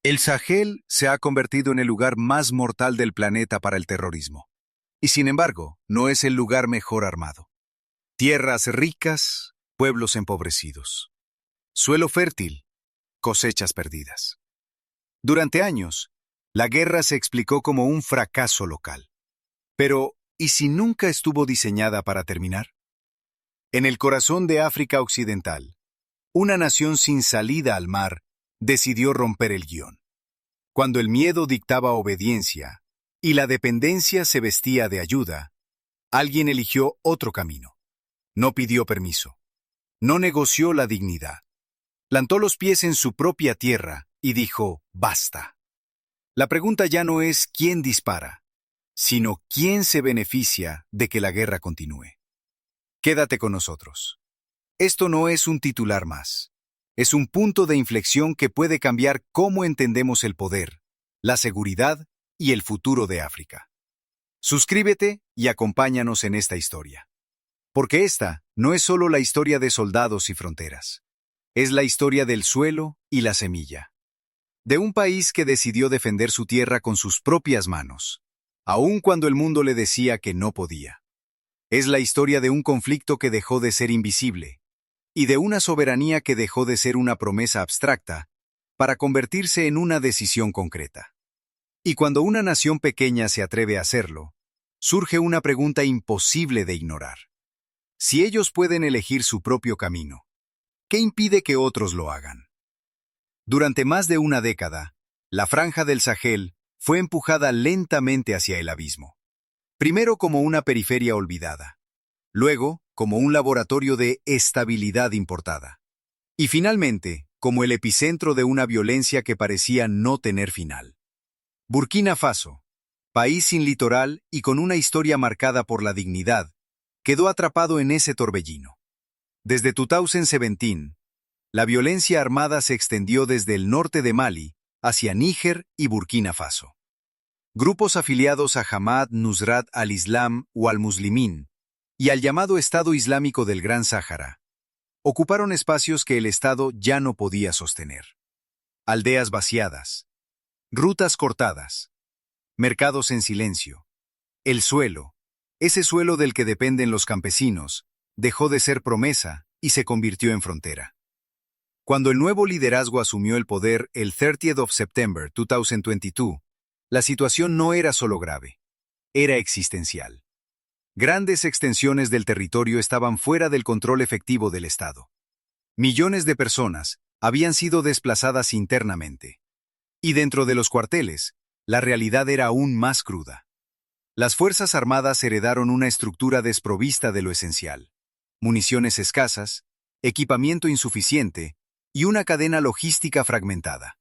El Sahel se ha convertido en el lugar más mortal del planeta para el terrorismo. Y sin embargo, no es el lugar mejor armado. Tierras ricas, pueblos empobrecidos. Suelo fértil, cosechas perdidas. Durante años, la guerra se explicó como un fracaso local. Pero, ¿y si nunca estuvo diseñada para terminar? En el corazón de África Occidental, una nación sin salida al mar decidió romper el guión. Cuando el miedo dictaba obediencia y la dependencia se vestía de ayuda, alguien eligió otro camino. No pidió permiso. No negoció la dignidad. Plantó los pies en su propia tierra y dijo, basta. La pregunta ya no es quién dispara, sino quién se beneficia de que la guerra continúe. Quédate con nosotros. Esto no es un titular más. Es un punto de inflexión que puede cambiar cómo entendemos el poder, la seguridad y el futuro de África. Suscríbete y acompáñanos en esta historia. Porque esta no es solo la historia de soldados y fronteras. Es la historia del suelo y la semilla. De un país que decidió defender su tierra con sus propias manos, aun cuando el mundo le decía que no podía. Es la historia de un conflicto que dejó de ser invisible, y de una soberanía que dejó de ser una promesa abstracta para convertirse en una decisión concreta. Y cuando una nación pequeña se atreve a hacerlo, surge una pregunta imposible de ignorar. Si ellos pueden elegir su propio camino, ¿qué impide que otros lo hagan? Durante más de una década, la franja del Sahel fue empujada lentamente hacia el abismo. Primero como una periferia olvidada, luego como un laboratorio de estabilidad importada, y finalmente como el epicentro de una violencia que parecía no tener final. Burkina Faso, país sin litoral y con una historia marcada por la dignidad, quedó atrapado en ese torbellino. Desde 2017, la violencia armada se extendió desde el norte de Mali hacia Níger y Burkina Faso. Grupos afiliados a Jamaat Nusrat al-Islam o al-Muslimín y al llamado Estado Islámico del Gran Sáhara ocuparon espacios que el Estado ya no podía sostener. Aldeas vaciadas, rutas cortadas, mercados en silencio. El suelo, ese suelo del que dependen los campesinos, dejó de ser promesa y se convirtió en frontera. Cuando el nuevo liderazgo asumió el poder el 30 de septiembre de 2022, la situación no era solo grave, era existencial. Grandes extensiones del territorio estaban fuera del control efectivo del Estado. Millones de personas habían sido desplazadas internamente. Y dentro de los cuarteles, la realidad era aún más cruda. Las Fuerzas Armadas heredaron una estructura desprovista de lo esencial: municiones escasas, equipamiento insuficiente y una cadena logística fragmentada.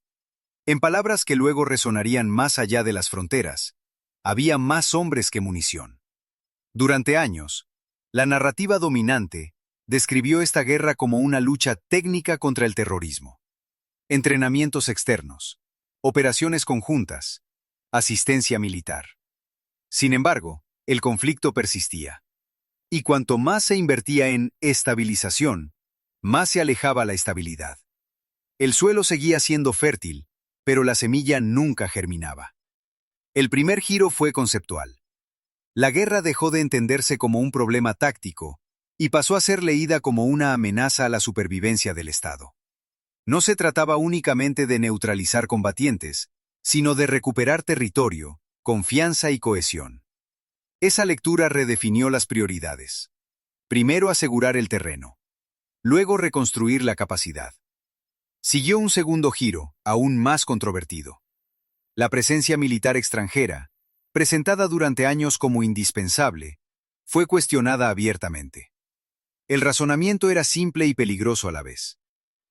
En palabras que luego resonarían más allá de las fronteras, había más hombres que munición. Durante años, la narrativa dominante describió esta guerra como una lucha técnica contra el terrorismo. Entrenamientos externos, operaciones conjuntas, asistencia militar. Sin embargo, el conflicto persistía. Y cuanto más se invertía en estabilización, más se alejaba la estabilidad. El suelo seguía siendo fértil, pero la semilla nunca germinaba. El primer giro fue conceptual. La guerra dejó de entenderse como un problema táctico y pasó a ser leída como una amenaza a la supervivencia del Estado. No se trataba únicamente de neutralizar combatientes, sino de recuperar territorio, confianza y cohesión. Esa lectura redefinió las prioridades. Primero asegurar el terreno. Luego reconstruir la capacidad. Siguió un segundo giro, aún más controvertido. La presencia militar extranjera, presentada durante años como indispensable, fue cuestionada abiertamente. El razonamiento era simple y peligroso a la vez.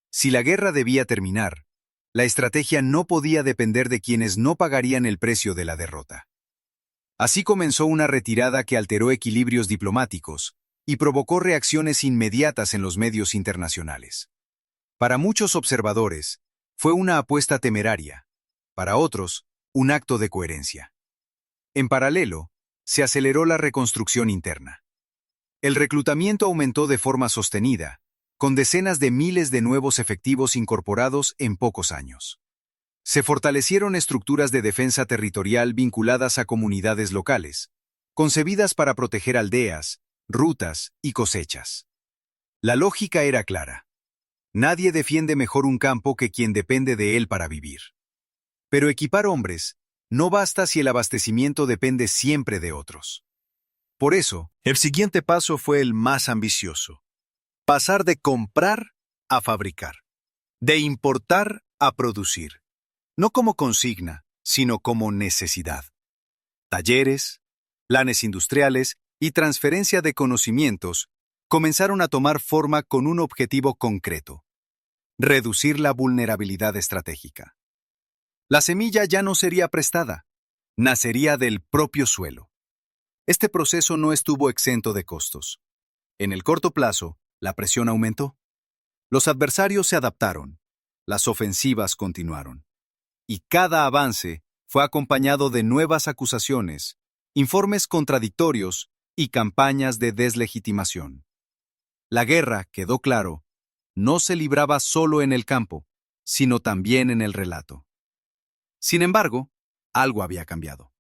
Si la guerra debía terminar, la estrategia no podía depender de quienes no pagarían el precio de la derrota. Así comenzó una retirada que alteró equilibrios diplomáticos y provocó reacciones inmediatas en los medios internacionales. Para muchos observadores, fue una apuesta temeraria; para otros, un acto de coherencia. En paralelo, se aceleró la reconstrucción interna. El reclutamiento aumentó de forma sostenida, con decenas de miles de nuevos efectivos incorporados en pocos años. Se fortalecieron estructuras de defensa territorial vinculadas a comunidades locales, concebidas para proteger aldeas, rutas y cosechas. La lógica era clara. Nadie defiende mejor un campo que quien depende de él para vivir. Pero equipar hombres no basta si el abastecimiento depende siempre de otros. Por eso, el siguiente paso fue el más ambicioso. Pasar de comprar a fabricar, de importar a producir, no como consigna, sino como necesidad. Talleres, planes industriales y transferencia de conocimientos comenzaron a tomar forma con un objetivo concreto: reducir la vulnerabilidad estratégica. La semilla ya no sería prestada, nacería del propio suelo. Este proceso no estuvo exento de costos. En el corto plazo, la presión aumentó. Los adversarios se adaptaron, las ofensivas continuaron. Y cada avance fue acompañado de nuevas acusaciones, informes contradictorios y campañas de deslegitimación. La guerra, quedó claro, no se libraba solo en el campo, sino también en el relato. Sin embargo, algo había cambiado.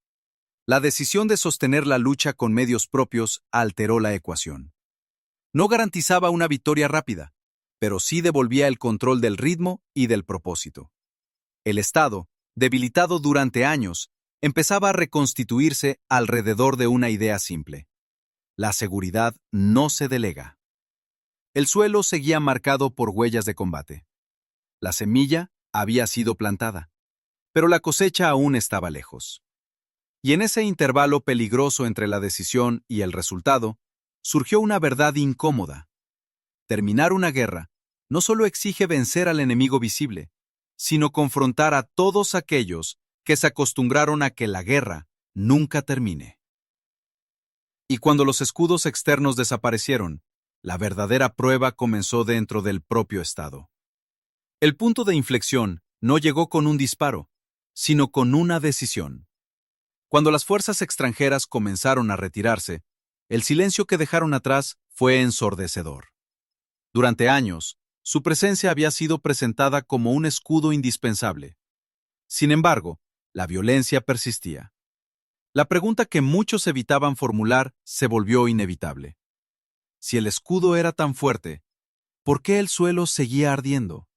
La decisión de sostener la lucha con medios propios alteró la ecuación. No garantizaba una victoria rápida, pero sí devolvía el control del ritmo y del propósito. El Estado, debilitado durante años, empezaba a reconstituirse alrededor de una idea simple: la seguridad no se delega. El suelo seguía marcado por huellas de combate. La semilla había sido plantada, pero la cosecha aún estaba lejos. Y en ese intervalo peligroso entre la decisión y el resultado, surgió una verdad incómoda. Terminar una guerra no solo exige vencer al enemigo visible, sino confrontar a todos aquellos que se acostumbraron a que la guerra nunca termine. Y cuando los escudos externos desaparecieron, la verdadera prueba comenzó dentro del propio Estado. El punto de inflexión no llegó con un disparo, sino con una decisión. Cuando las fuerzas extranjeras comenzaron a retirarse, el silencio que dejaron atrás fue ensordecedor. Durante años, su presencia había sido presentada como un escudo indispensable. Sin embargo, la violencia persistía. La pregunta que muchos evitaban formular se volvió inevitable. Si el escudo era tan fuerte, ¿por qué el suelo seguía ardiendo?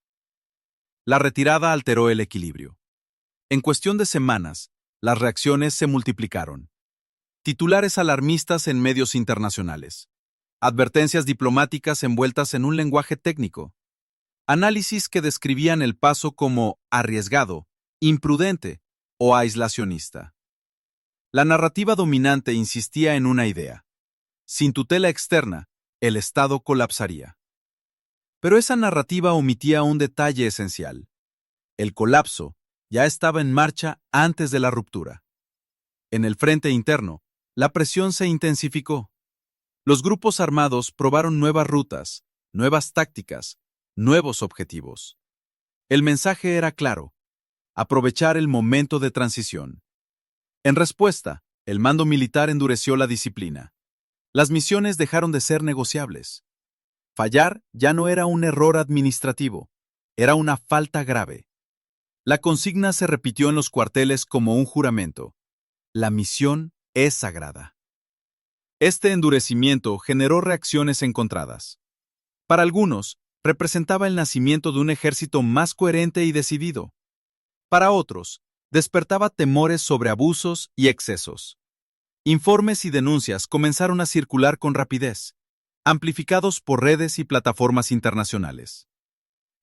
La retirada alteró el equilibrio. En cuestión de semanas, las reacciones se multiplicaron. Titulares alarmistas en medios internacionales. Advertencias diplomáticas envueltas en un lenguaje técnico. Análisis que describían el paso como arriesgado, imprudente o aislacionista. La narrativa dominante insistía en una idea: sin tutela externa, el Estado colapsaría. Pero esa narrativa omitía un detalle esencial. El colapso ya estaba en marcha antes de la ruptura. En el frente interno, la presión se intensificó. Los grupos armados probaron nuevas rutas, nuevas tácticas, nuevos objetivos. El mensaje era claro: aprovechar el momento de transición. En respuesta, el mando militar endureció la disciplina. Las misiones dejaron de ser negociables. Fallar ya no era un error administrativo, era una falta grave. La consigna se repitió en los cuarteles como un juramento: la misión es sagrada. Este endurecimiento generó reacciones encontradas. Para algunos, representaba el nacimiento de un ejército más coherente y decidido. Para otros, despertaba temores sobre abusos y excesos. Informes y denuncias comenzaron a circular con rapidez, amplificados por redes y plataformas internacionales.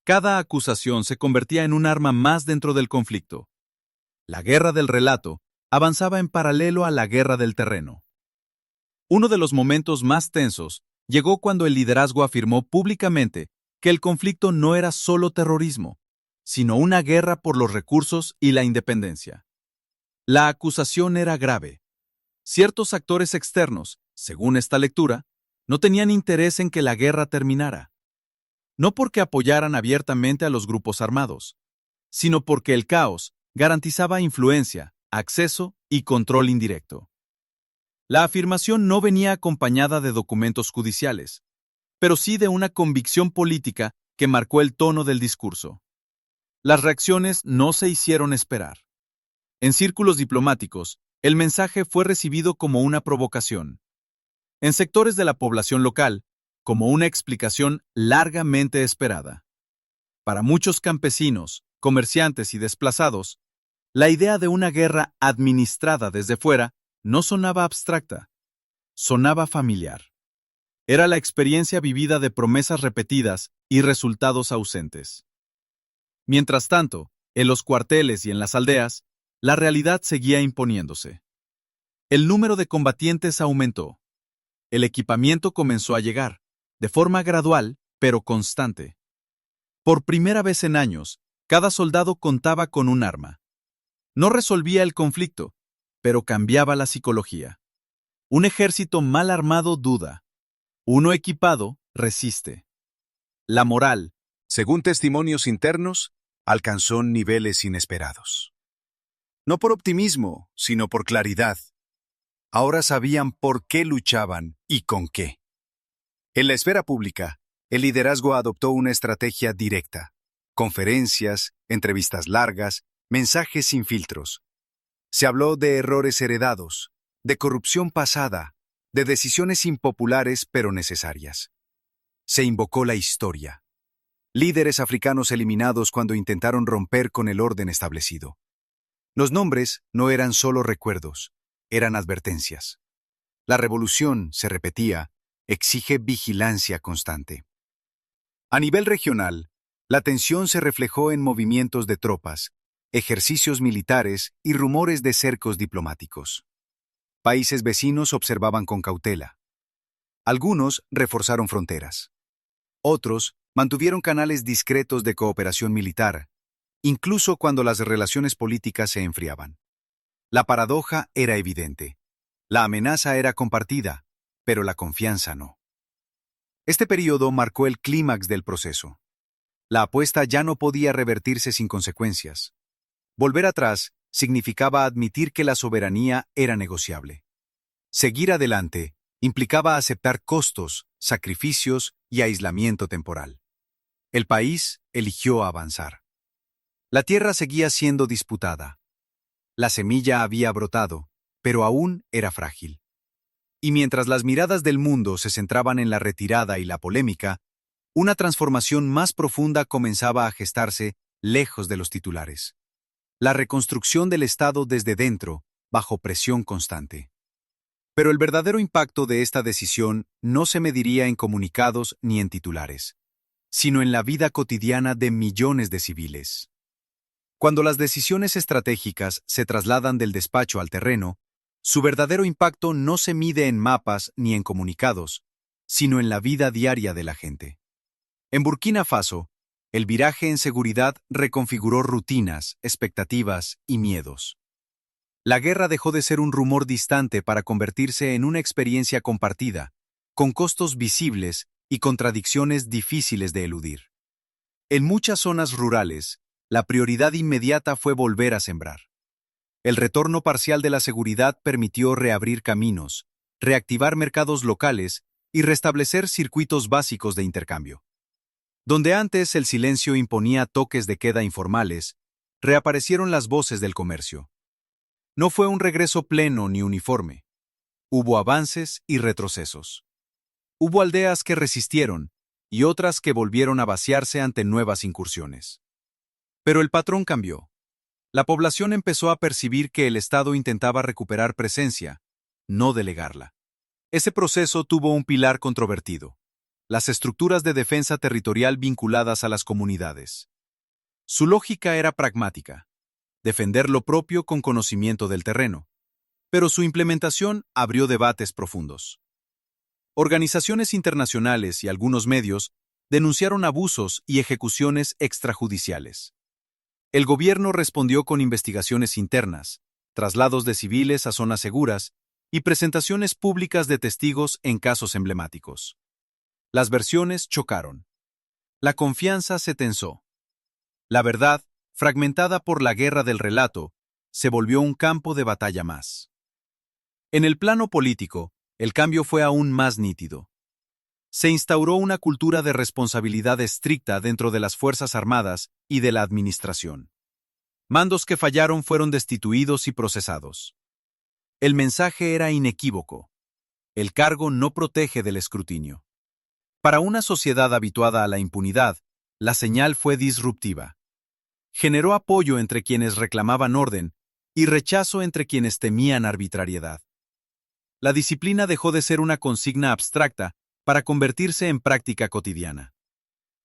Cada acusación se convertía en un arma más dentro del conflicto. La guerra del relato avanzaba en paralelo a la guerra del terreno. Uno de los momentos más tensos llegó cuando el liderazgo afirmó públicamente que el conflicto no era solo terrorismo, sino una guerra por los recursos y la independencia. La acusación era grave. Ciertos actores externos, según esta lectura, no tenían interés en que la guerra terminara. No porque apoyaran abiertamente a los grupos armados, sino porque el caos garantizaba influencia, acceso y control indirecto. La afirmación no venía acompañada de documentos judiciales, pero sí de una convicción política que marcó el tono del discurso. Las reacciones no se hicieron esperar. En círculos diplomáticos, el mensaje fue recibido como una provocación. En sectores de la población local, como una explicación largamente esperada. Para muchos campesinos, comerciantes y desplazados, la idea de una guerra administrada desde fuera no sonaba abstracta, sonaba familiar. Era la experiencia vivida de promesas repetidas y resultados ausentes. Mientras tanto, en los cuarteles y en las aldeas, la realidad seguía imponiéndose. El número de combatientes aumentó. El equipamiento comenzó a llegar, de forma gradual, pero constante. Por primera vez en años, cada soldado contaba con un arma. No resolvía el conflicto, pero cambiaba la psicología. Un ejército mal armado duda. Uno equipado resiste. La moral, Según testimonios internos, alcanzó niveles inesperados. No por optimismo, sino por claridad. Ahora sabían por qué luchaban y con qué. En la esfera pública, el liderazgo adoptó una estrategia directa. Conferencias, entrevistas largas, mensajes sin filtros. Se habló de errores heredados, de corrupción pasada, de decisiones impopulares pero necesarias. Se invocó la historia. Líderes africanos eliminados cuando intentaron romper con el orden establecido. Los nombres no eran solo recuerdos, eran advertencias. La revolución, se repetía, exige vigilancia constante. A nivel regional, la tensión se reflejó en movimientos de tropas, ejercicios militares y rumores de cercos diplomáticos. Países vecinos observaban con cautela. Algunos reforzaron fronteras. Otros mantuvieron canales discretos de cooperación militar, incluso cuando las relaciones políticas se enfriaban. La paradoja era evidente. La amenaza era compartida, pero la confianza no. Este periodo marcó el clímax del proceso. La apuesta ya no podía revertirse sin consecuencias. Volver atrás significaba admitir que la soberanía era negociable. Seguir adelante implicaba aceptar costos, sacrificios y aislamiento temporal. El país eligió avanzar. La tierra seguía siendo disputada. La semilla había brotado, pero aún era frágil. Y mientras las miradas del mundo se centraban en la retirada y la polémica, una transformación más profunda comenzaba a gestarse lejos de los titulares. La reconstrucción del Estado desde dentro, bajo presión constante. Pero el verdadero impacto de esta decisión no se mediría en comunicados ni en titulares, sino en la vida cotidiana de millones de civiles. Cuando las decisiones estratégicas se trasladan del despacho al terreno, su verdadero impacto no se mide en mapas ni en comunicados, sino en la vida diaria de la gente. En Burkina Faso, el viraje en seguridad reconfiguró rutinas, expectativas y miedos. La guerra dejó de ser un rumor distante para convertirse en una experiencia compartida, con costos visibles y contradicciones difíciles de eludir. En muchas zonas rurales, la prioridad inmediata fue volver a sembrar. El retorno parcial de la seguridad permitió reabrir caminos, reactivar mercados locales y restablecer circuitos básicos de intercambio. Donde antes el silencio imponía toques de queda informales, reaparecieron las voces del comercio. No fue un regreso pleno ni uniforme. Hubo avances y retrocesos. Hubo aldeas que resistieron y otras que volvieron a vaciarse ante nuevas incursiones. Pero el patrón cambió. La población empezó a percibir que el Estado intentaba recuperar presencia, no delegarla. Ese proceso tuvo un pilar controvertido: las estructuras de defensa territorial vinculadas a las comunidades. Su lógica era pragmática: defender lo propio con conocimiento del terreno. Pero su implementación abrió debates profundos. Organizaciones internacionales y algunos medios denunciaron abusos y ejecuciones extrajudiciales. El gobierno respondió con investigaciones internas, traslados de civiles a zonas seguras y presentaciones públicas de testigos en casos emblemáticos. Las versiones chocaron. La confianza se tensó. La verdad, fragmentada por la guerra del relato, se volvió un campo de batalla más. En el plano político, el cambio fue aún más nítido. Se instauró una cultura de responsabilidad estricta dentro de las Fuerzas Armadas y de la administración. Mandos que fallaron fueron destituidos y procesados. El mensaje era inequívoco. El cargo no protege del escrutinio. Para una sociedad habituada a la impunidad, la señal fue disruptiva. Generó apoyo entre quienes reclamaban orden y rechazo entre quienes temían arbitrariedad. La disciplina dejó de ser una consigna abstracta para convertirse en práctica cotidiana.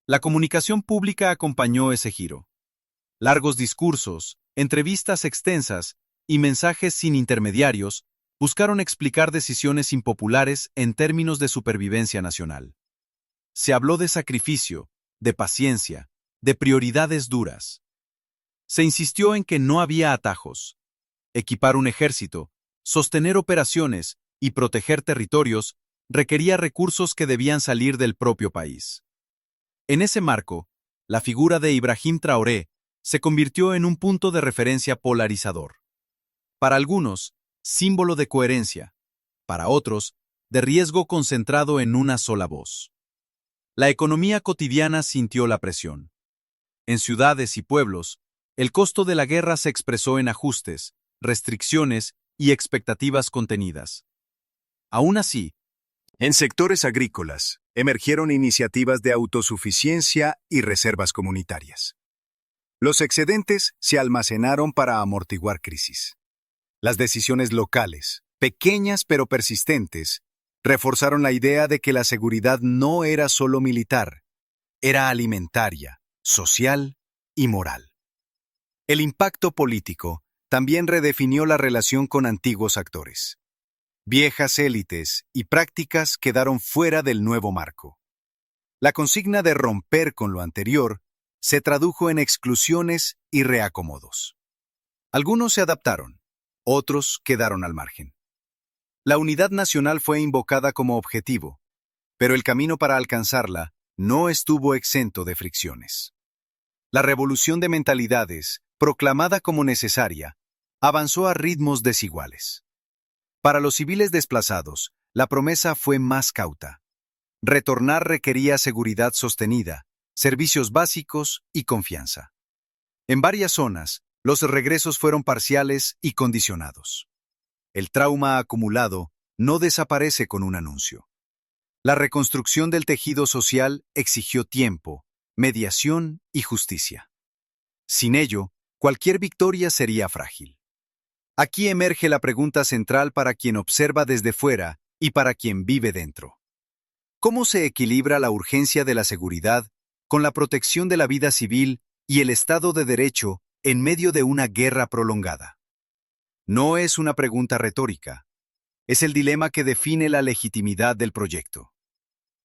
La comunicación pública acompañó ese giro. Largos discursos, entrevistas extensas y mensajes sin intermediarios buscaron explicar decisiones impopulares en términos de supervivencia nacional. Se habló de sacrificio, de paciencia, de prioridades duras. Se insistió en que no había atajos. Equipar un ejército, sostener operaciones y proteger territorios requería recursos que debían salir del propio país. En ese marco, la figura de Ibrahim Traoré se convirtió en un punto de referencia polarizador. Para algunos, símbolo de coherencia; para otros, de riesgo concentrado en una sola voz. La economía cotidiana sintió la presión. En ciudades y pueblos, el costo de la guerra se expresó en ajustes, restricciones y expectativas contenidas. Aún así, en sectores agrícolas, emergieron iniciativas de autosuficiencia y reservas comunitarias. Los excedentes se almacenaron para amortiguar crisis. Las decisiones locales, pequeñas pero persistentes, reforzaron la idea de que la seguridad no era solo militar, era alimentaria, social y moral. El impacto político también redefinió la relación con antiguos actores. Viejas élites y prácticas quedaron fuera del nuevo marco. La consigna de romper con lo anterior se tradujo en exclusiones y reacomodos. Algunos se adaptaron, otros quedaron al margen. La unidad nacional fue invocada como objetivo, pero el camino para alcanzarla no estuvo exento de fricciones. La revolución de mentalidades, proclamada como necesaria, avanzó a ritmos desiguales. Para los civiles desplazados, la promesa fue más cauta. Retornar requería seguridad sostenida, servicios básicos y confianza. En varias zonas, los regresos fueron parciales y condicionados. El trauma acumulado no desaparece con un anuncio. La reconstrucción del tejido social exigió tiempo, mediación y justicia. Sin ello, cualquier victoria sería frágil. Aquí emerge la pregunta central para quien observa desde fuera y para quien vive dentro. ¿Cómo se equilibra la urgencia de la seguridad con la protección de la vida civil y el Estado de Derecho en medio de una guerra prolongada? No es una pregunta retórica. Es el dilema que define la legitimidad del proyecto.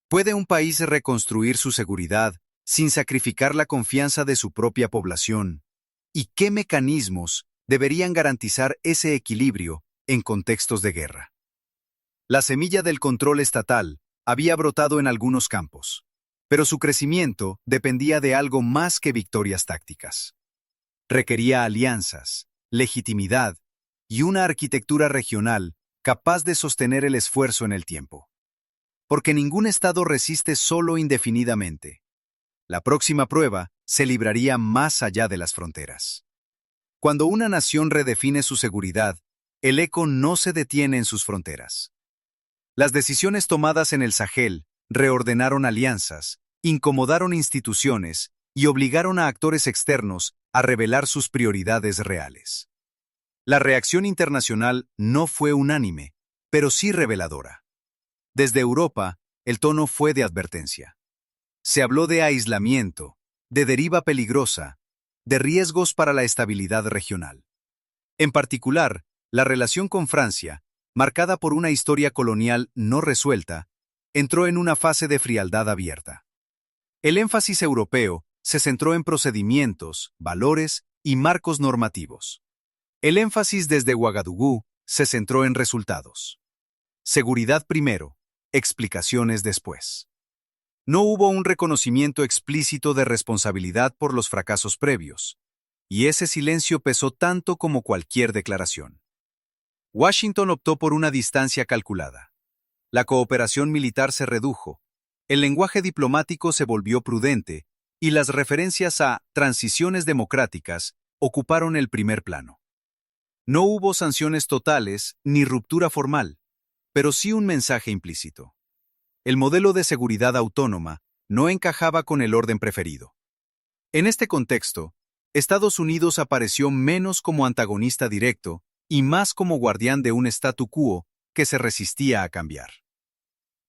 ¿Puede un país reconstruir su seguridad sin sacrificar la confianza de su propia población? ¿Y qué mecanismos deberían garantizar ese equilibrio en contextos de guerra? La semilla del control estatal había brotado en algunos campos, pero su crecimiento dependía de algo más que victorias tácticas. Requería alianzas, legitimidad y una arquitectura regional capaz de sostener el esfuerzo en el tiempo. Porque ningún Estado resiste solo indefinidamente. La próxima prueba se libraría más allá de las fronteras. Cuando una nación redefine su seguridad, el eco no se detiene en sus fronteras. Las decisiones tomadas en el Sahel reordenaron alianzas, incomodaron instituciones y obligaron a actores externos a revelar sus prioridades reales. La reacción internacional no fue unánime, pero sí reveladora. Desde Europa, el tono fue de advertencia. Se habló de aislamiento, de deriva peligrosa, de riesgos para la estabilidad regional. En particular, la relación con Francia, marcada por una historia colonial no resuelta, entró en una fase de frialdad abierta. El énfasis europeo se centró en procedimientos, valores y marcos normativos. El énfasis desde Ouagadougou se centró en resultados. Seguridad primero, explicaciones después. No hubo un reconocimiento explícito de responsabilidad por los fracasos previos, y ese silencio pesó tanto como cualquier declaración. Washington optó por una distancia calculada. La cooperación militar se redujo, El lenguaje diplomático se volvió prudente y las referencias a transiciones democráticas ocuparon el primer plano. No hubo sanciones totales ni ruptura formal, pero sí un mensaje implícito. El modelo de seguridad autónoma no encajaba con el orden preferido. En este contexto, Estados Unidos apareció menos como antagonista directo y más como guardián de un statu quo que se resistía a cambiar.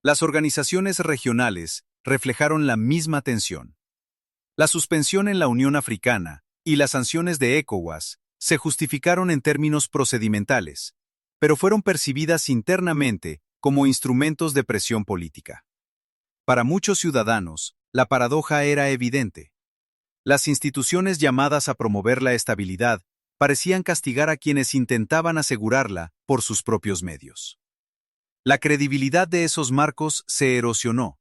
Las organizaciones regionales reflejaron la misma tensión. La suspensión en la Unión Africana y las sanciones de ECOWAS se justificaron en términos procedimentales, pero fueron percibidas internamente como instrumentos de presión política. Para muchos ciudadanos, la paradoja era evidente. Las instituciones llamadas a promover la estabilidad parecían castigar a quienes intentaban asegurarla por sus propios medios. La credibilidad de esos marcos se erosionó,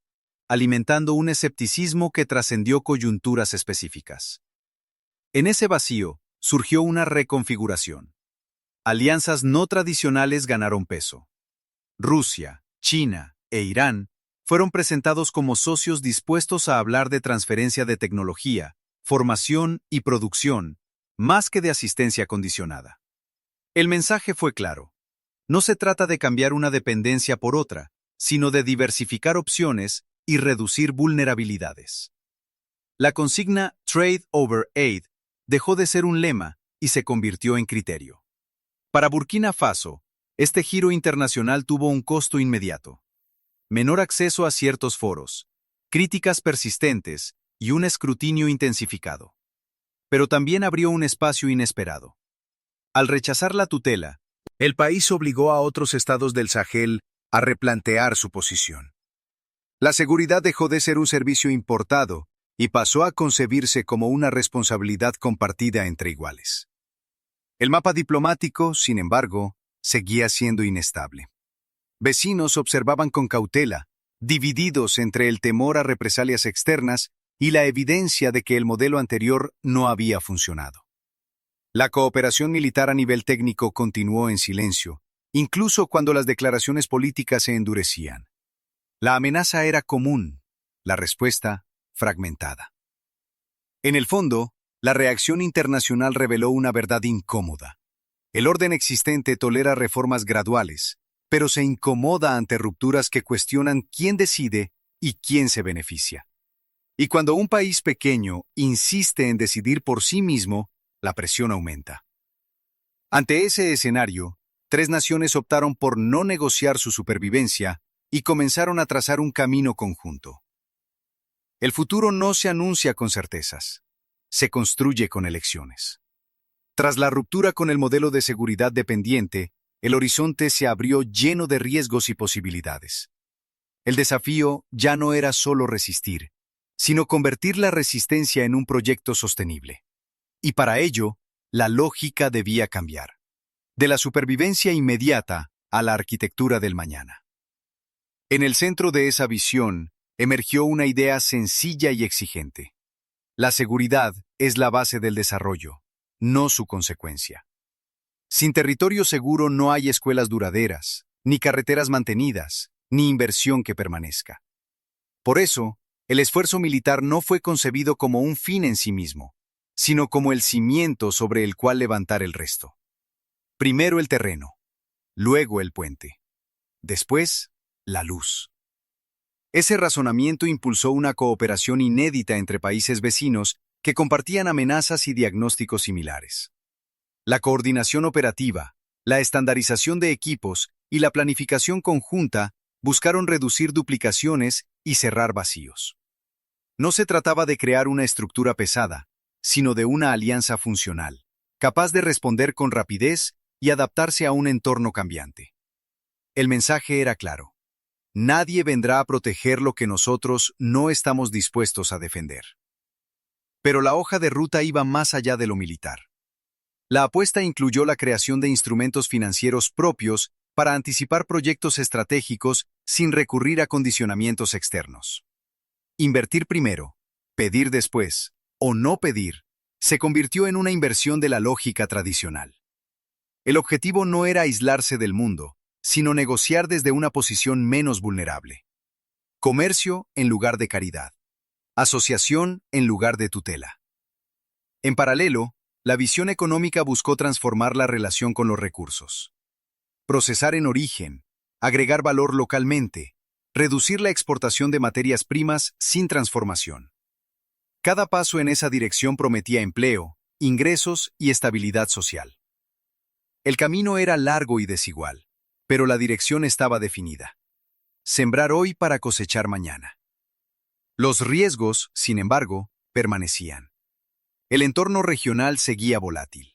alimentando un escepticismo que trascendió coyunturas específicas. En ese vacío surgió una reconfiguración. Alianzas no tradicionales ganaron peso. Rusia, China e Irán fueron presentados como socios dispuestos a hablar de transferencia de tecnología, formación y producción, más que de asistencia condicionada. El mensaje fue claro. No se trata de cambiar una dependencia por otra, sino de diversificar opciones y reducir vulnerabilidades. La consigna Trade over Aid dejó de ser un lema y se convirtió en criterio. Para Burkina Faso, este giro internacional tuvo un costo inmediato. Menor acceso a ciertos foros, críticas persistentes y un escrutinio intensificado. Pero también abrió un espacio inesperado. Al rechazar la tutela, el país obligó a otros estados del Sahel a replantear su posición. La seguridad dejó de ser un servicio importado y pasó a concebirse como una responsabilidad compartida entre iguales. El mapa diplomático, sin embargo, seguía siendo inestable. Vecinos observaban con cautela, divididos entre el temor a represalias externas y la evidencia de que el modelo anterior no había funcionado. La cooperación militar a nivel técnico continuó en silencio, incluso cuando las declaraciones políticas se endurecían. La amenaza era común, la respuesta fragmentada. En el fondo, la reacción internacional reveló una verdad incómoda. El orden existente tolera reformas graduales, pero se incomoda ante rupturas que cuestionan quién decide y quién se beneficia. Y cuando un país pequeño insiste en decidir por sí mismo, la presión aumenta. Ante ese escenario, 3 naciones optaron por no negociar su supervivencia y comenzaron a trazar un camino conjunto. El futuro no se anuncia con certezas, se construye con elecciones. Tras la ruptura con el modelo de seguridad dependiente, el horizonte se abrió lleno de riesgos y posibilidades. El desafío ya no era solo resistir, sino convertir la resistencia en un proyecto sostenible. Y para ello, la lógica debía cambiar. De la supervivencia inmediata a la arquitectura del mañana. En el centro de esa visión, emergió una idea sencilla y exigente. La seguridad es la base del desarrollo, no su consecuencia. Sin territorio seguro no hay escuelas duraderas, ni carreteras mantenidas, ni inversión que permanezca. Por eso, el esfuerzo militar no fue concebido como un fin en sí mismo, sino como el cimiento sobre el cual levantar el resto. Primero el terreno, luego el puente, después la luz. Ese razonamiento impulsó una cooperación inédita entre países vecinos que compartían amenazas y diagnósticos similares. La coordinación operativa, la estandarización de equipos y la planificación conjunta buscaron reducir duplicaciones y cerrar vacíos. No se trataba de crear una estructura pesada, sino de una alianza funcional, capaz de responder con rapidez y adaptarse a un entorno cambiante. El mensaje era claro. Nadie vendrá a proteger lo que nosotros no estamos dispuestos a defender. Pero la hoja de ruta iba más allá de lo militar. La apuesta incluyó la creación de instrumentos financieros propios para anticipar proyectos estratégicos sin recurrir a condicionamientos externos. Invertir primero, pedir después, o no pedir, se convirtió en una inversión de la lógica tradicional. El objetivo no era aislarse del mundo, sino negociar desde una posición menos vulnerable. Comercio en lugar de caridad. Asociación en lugar de tutela. En paralelo, la visión económica buscó transformar la relación con los recursos. Procesar en origen, agregar valor localmente, reducir la exportación de materias primas sin transformación. Cada paso en esa dirección prometía empleo, ingresos y estabilidad social. El camino era largo y desigual, pero la dirección estaba definida. Sembrar hoy para cosechar mañana. Los riesgos, sin embargo, permanecían. El entorno regional seguía volátil.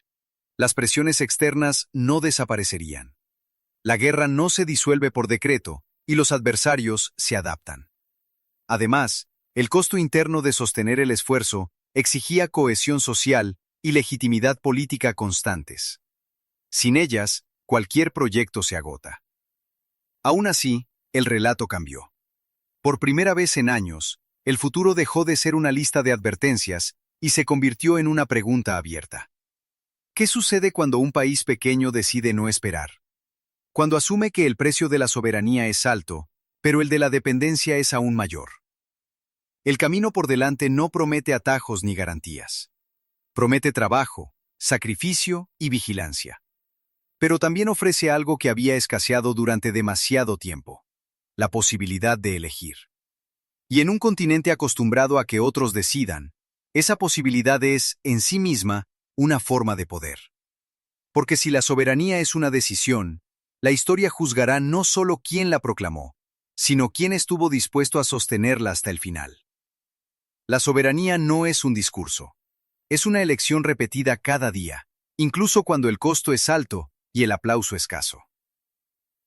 Las presiones externas no desaparecerían. La guerra no se disuelve por decreto y los adversarios se adaptan. Además, el costo interno de sostener el esfuerzo exigía cohesión social y legitimidad política constantes. Sin ellas, cualquier proyecto se agota. Aún así, el relato cambió. Por primera vez en años, el futuro dejó de ser una lista de advertencias y se convirtió en una pregunta abierta. ¿Qué sucede cuando un país pequeño decide no esperar? Cuando asume que el precio de la soberanía es alto, pero el de la dependencia es aún mayor. El camino por delante no promete atajos ni garantías. Promete trabajo, sacrificio y vigilancia. Pero también ofrece algo que había escaseado durante demasiado tiempo: la posibilidad de elegir. Y en un continente acostumbrado a que otros decidan, esa posibilidad es, en sí misma, una forma de poder. Porque si la soberanía es una decisión, la historia juzgará no solo quién la proclamó, sino quién estuvo dispuesto a sostenerla hasta el final. La soberanía no es un discurso. Es una elección repetida cada día, incluso cuando el costo es alto y el aplauso escaso.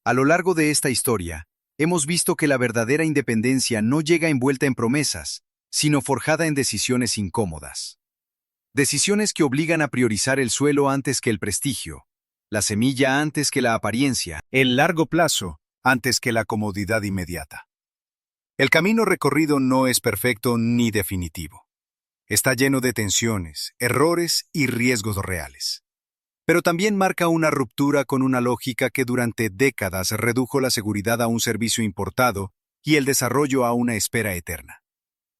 A lo largo de esta historia, hemos visto que la verdadera independencia no llega envuelta en promesas, sino forjada en decisiones incómodas. Decisiones que obligan a priorizar el suelo antes que el prestigio, la semilla antes que la apariencia, el largo plazo antes que la comodidad inmediata. El camino recorrido no es perfecto ni definitivo. Está lleno de tensiones, errores y riesgos reales. Pero también marca una ruptura con una lógica que durante décadas redujo la seguridad a un servicio importado y el desarrollo a una espera eterna.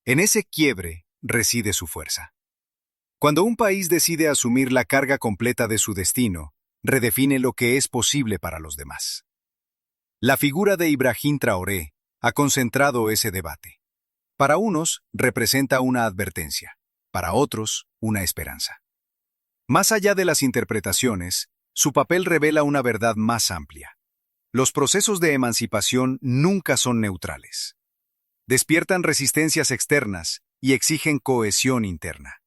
En ese quiebre reside su fuerza. Cuando un país decide asumir la carga completa de su destino, redefine lo que es posible para los demás. La figura de Ibrahim Traoré ha concentrado ese debate. Para unos, representa una advertencia, para otros, una esperanza. Más allá de las interpretaciones, su papel revela una verdad más amplia. Los procesos de emancipación nunca son neutrales. Despiertan resistencias externas y exigen cohesión interna.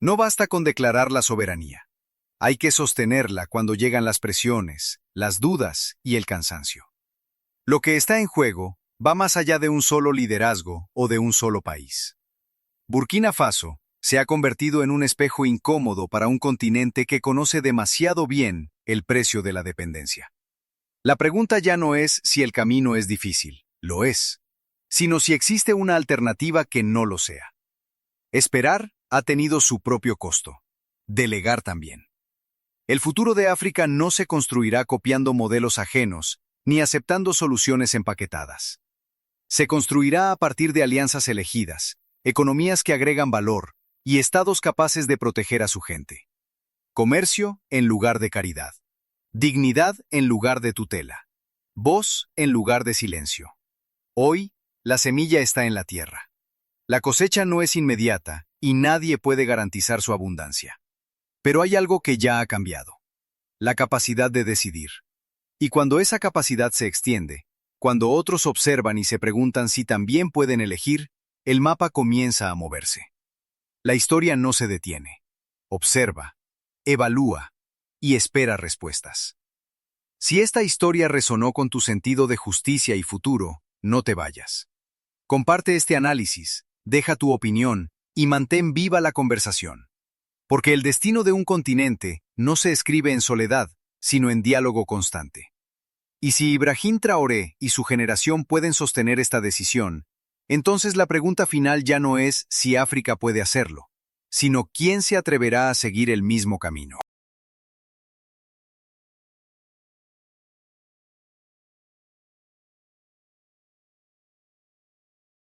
No basta con declarar la soberanía. Hay que sostenerla cuando llegan las presiones, las dudas y el cansancio. Lo que está en juego va más allá de un solo liderazgo o de un solo país. Burkina Faso se ha convertido en un espejo incómodo para un continente que conoce demasiado bien el precio de la dependencia. La pregunta ya no es si el camino es difícil, lo es, sino si existe una alternativa que no lo sea. Esperar ha tenido su propio costo. Delegar también. El futuro de África no se construirá copiando modelos ajenos ni aceptando soluciones empaquetadas. Se construirá a partir de alianzas elegidas, economías que agregan valor y estados capaces de proteger a su gente. Comercio en lugar de caridad. Dignidad en lugar de tutela. Voz en lugar de silencio. Hoy, la semilla está en la tierra. La cosecha no es inmediata y nadie puede garantizar su abundancia. Pero hay algo que ya ha cambiado: la capacidad de decidir. Y cuando esa capacidad se extiende, cuando otros observan y se preguntan si también pueden elegir, el mapa comienza a moverse. La historia no se detiene. Observa, evalúa y espera respuestas. Si esta historia resonó con tu sentido de justicia y futuro, no te vayas. Comparte este análisis, deja tu opinión y mantén viva la conversación. Porque el destino de un continente no se escribe en soledad, sino en diálogo constante. Y si Ibrahim Traoré y su generación pueden sostener esta decisión, entonces la pregunta final ya no es si África puede hacerlo, sino quién se atreverá a seguir el mismo camino.